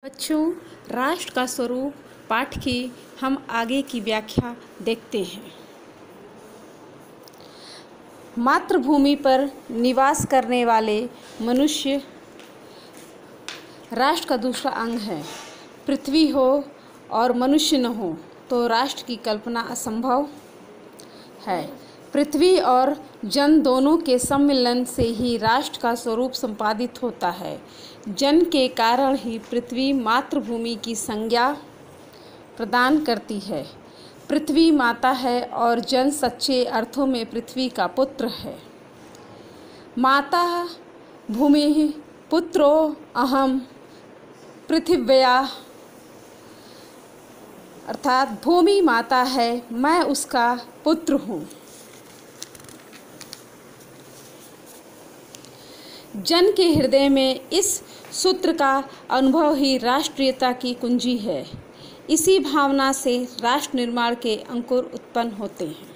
बच्चों, राष्ट्र का स्वरूप पाठ की हम आगे की व्याख्या देखते हैं। मातृभूमि पर निवास करने वाले मनुष्य राष्ट्र का दूसरा अंग है। पृथ्वी हो और मनुष्य न हो तो राष्ट्र की कल्पना असंभव है। पृथ्वी और जन दोनों के सम्मिलन से ही राष्ट्र का स्वरूप संपादित होता है। जन के कारण ही पृथ्वी मातृभूमि की संज्ञा प्रदान करती है। पृथ्वी माता है और जन सच्चे अर्थों में पृथ्वी का पुत्र है। माता भूमि पुत्रो अहम पृथिव्या, अर्थात भूमि माता है, मैं उसका पुत्र हूँ। जन के हृदय में इस सूत्र का अनुभव ही राष्ट्रीयता की कुंजी है। इसी भावना से राष्ट्र निर्माण के अंकुर उत्पन्न होते हैं।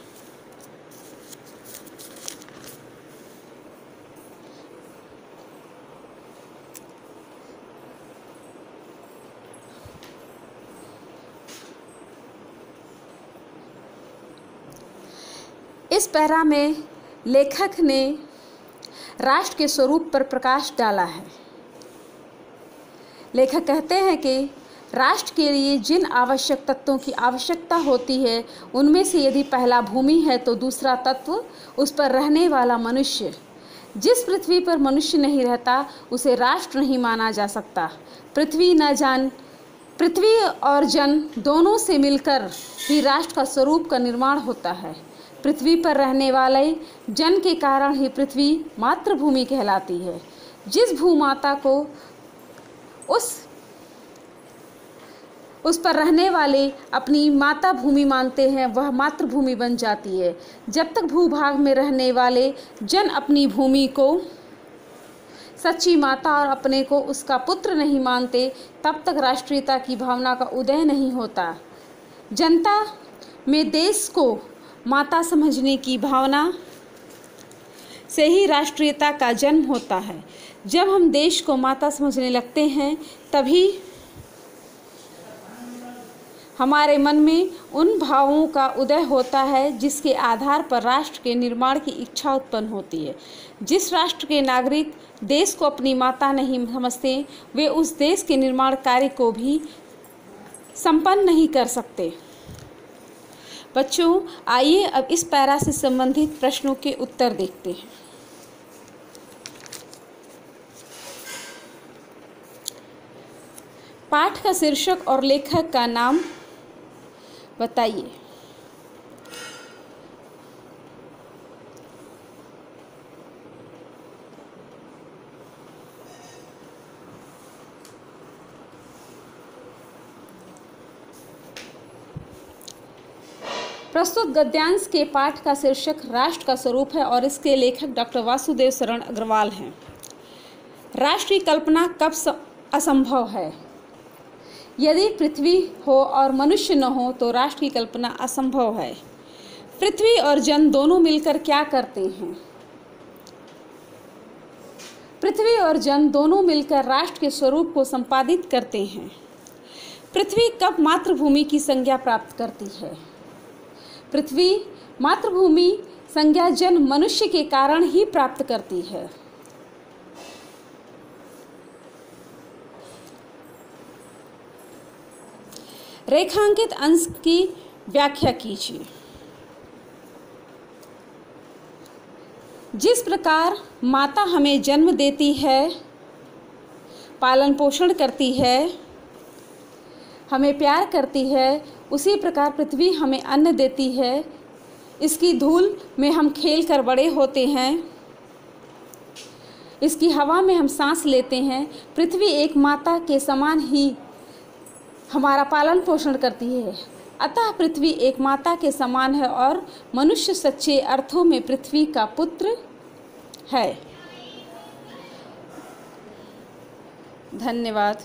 इस पैरा में लेखक ने राष्ट्र के स्वरूप पर प्रकाश डाला है। लेखक कहते हैं कि राष्ट्र के लिए जिन आवश्यक तत्वों की आवश्यकता होती है, उनमें से यदि पहला भूमि है तो दूसरा तत्व उस पर रहने वाला मनुष्य। जिस पृथ्वी पर मनुष्य नहीं रहता उसे राष्ट्र नहीं माना जा सकता। पृथ्वी और जन दोनों से मिलकर ही राष्ट्र का स्वरूप का निर्माण होता है। पृथ्वी पर रहने वाले जन के कारण ही पृथ्वी मातृभूमि कहलाती है। जिस भूमाता को उस पर रहने वाले अपनी माता भूमि मानते हैं, वह मातृभूमि बन जाती है। जब तक भूभाग में रहने वाले जन अपनी भूमि को सच्ची माता और अपने को उसका पुत्र नहीं मानते, तब तक राष्ट्रीयता की भावना का उदय नहीं होता। जनता में देश को माता समझने की भावना से ही राष्ट्रीयता का जन्म होता है। जब हम देश को माता समझने लगते हैं, तभी हमारे मन में उन भावों का उदय होता है जिसके आधार पर राष्ट्र के निर्माण की इच्छा उत्पन्न होती है। जिस राष्ट्र के नागरिक देश को अपनी माता नहीं समझते, वे उस देश के निर्माण कार्य को भी संपन्न नहीं कर सकते। बच्चों, आइए अब इस पैरा से संबंधित प्रश्नों के उत्तर देखते हैं। पाठ का शीर्षक और लेखक का नाम बताइए। प्रस्तुत गद्यांश के पाठ का शीर्षक राष्ट्र का स्वरूप है और इसके लेखक डॉक्टर वासुदेव शरण अग्रवाल हैं। राष्ट्र की कल्पना कब असंभव है? यदि पृथ्वी हो और मनुष्य न हो तो राष्ट्र की कल्पना असंभव है। पृथ्वी और जन दोनों मिलकर क्या करते हैं? पृथ्वी और जन दोनों मिलकर राष्ट्र के स्वरूप को संपादित करते हैं। पृथ्वी कब मातृभूमि की संज्ञा प्राप्त करती है? पृथ्वी मातृभूमि संज्ञा जन मनुष्य के कारण ही प्राप्त करती है। रेखांकित अंश की व्याख्या कीजिए। जिस प्रकार माता हमें जन्म देती है, पालन पोषण करती है, हमें प्यार करती है, उसी प्रकार पृथ्वी हमें अन्न देती है। इसकी धूल में हम खेल कर बड़े होते हैं, इसकी हवा में हम सांस लेते हैं। पृथ्वी एक माता के समान ही हमारा पालन पोषण करती है। अतः पृथ्वी एक माता के समान है और मनुष्य सच्चे अर्थों में पृथ्वी का पुत्र है। धन्यवाद।